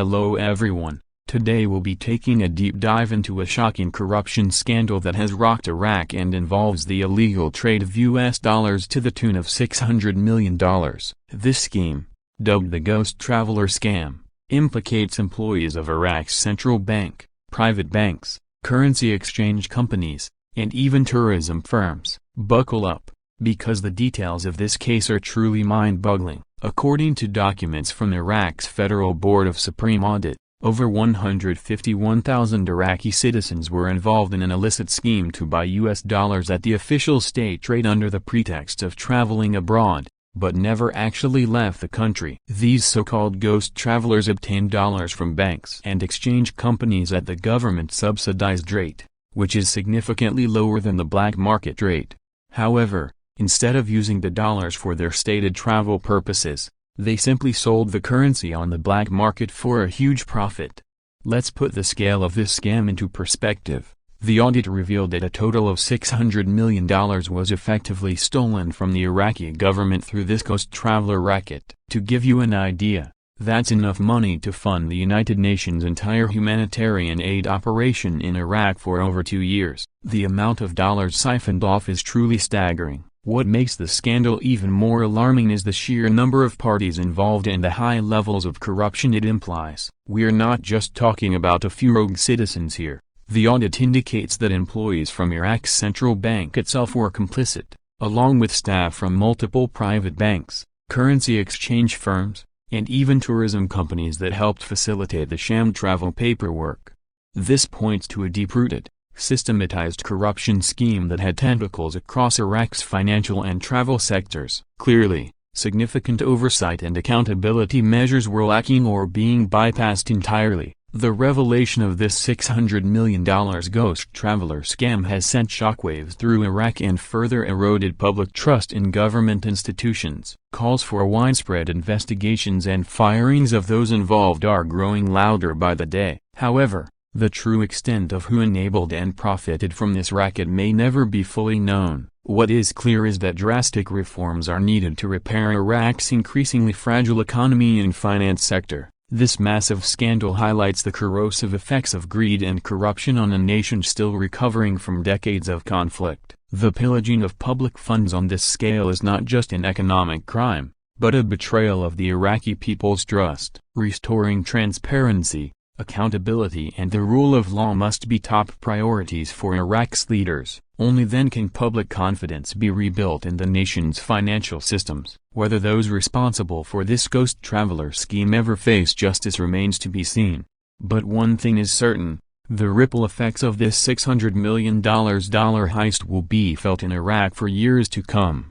Hello everyone, today we'll be taking a deep dive into a shocking corruption scandal that has rocked Iraq and involves the illegal trade of US dollars to the tune of $600 million. This scheme, dubbed the Ghost Traveler Scam, implicates employees of Iraq's central bank, private banks, currency exchange companies, and even tourism firms. Buckle up, because the details of this case are truly mind-boggling. According to documents from Iraq's Federal Board of Supreme Audit, over 151,000 Iraqi citizens were involved in an illicit scheme to buy US dollars at the official state rate under the pretext of traveling abroad, but never actually left the country. These so-called ghost travelers obtained dollars from banks and exchange companies at the government-subsidized rate, which is significantly lower than the black market rate. However, instead of using the dollars for their stated travel purposes, they simply sold the currency on the black market for a huge profit. Let's put the scale of this scam into perspective. The audit revealed that a total of $600 million was effectively stolen from the Iraqi government through this ghost traveler racket. To give you an idea, that's enough money to fund the United Nations' entire humanitarian aid operation in Iraq for over 2 years. The amount of dollars siphoned off is truly staggering. What makes the scandal even more alarming is the sheer number of parties involved and the high levels of corruption it implies. We're not just talking about a few rogue citizens here. The audit indicates that employees from Iraq's central bank itself were complicit, along with staff from multiple private banks, currency exchange firms, and even tourism companies that helped facilitate the sham travel paperwork. This points to a deep-rooted, systematized corruption scheme that had tentacles across Iraq's financial and travel sectors. Clearly, significant oversight and accountability measures were lacking or being bypassed entirely. The revelation of this $600 million ghost traveler scam has sent shockwaves through Iraq and further eroded public trust in government institutions. Calls for widespread investigations and firings of those involved are growing louder by the day. However, the true extent of who enabled and profited from this racket may never be fully known. What is clear is that drastic reforms are needed to repair Iraq's increasingly fragile economy and finance sector. This massive scandal highlights the corrosive effects of greed and corruption on a nation still recovering from decades of conflict. The pillaging of public funds on this scale is not just an economic crime, but a betrayal of the Iraqi people's trust. Restoring transparency, accountability and the rule of law must be top priorities for Iraq's leaders. Only then can public confidence be rebuilt in the nation's financial systems. Whether those responsible for this ghost traveler scheme ever face justice remains to be seen. But one thing is certain, the ripple effects of this $600 million heist will be felt in Iraq for years to come.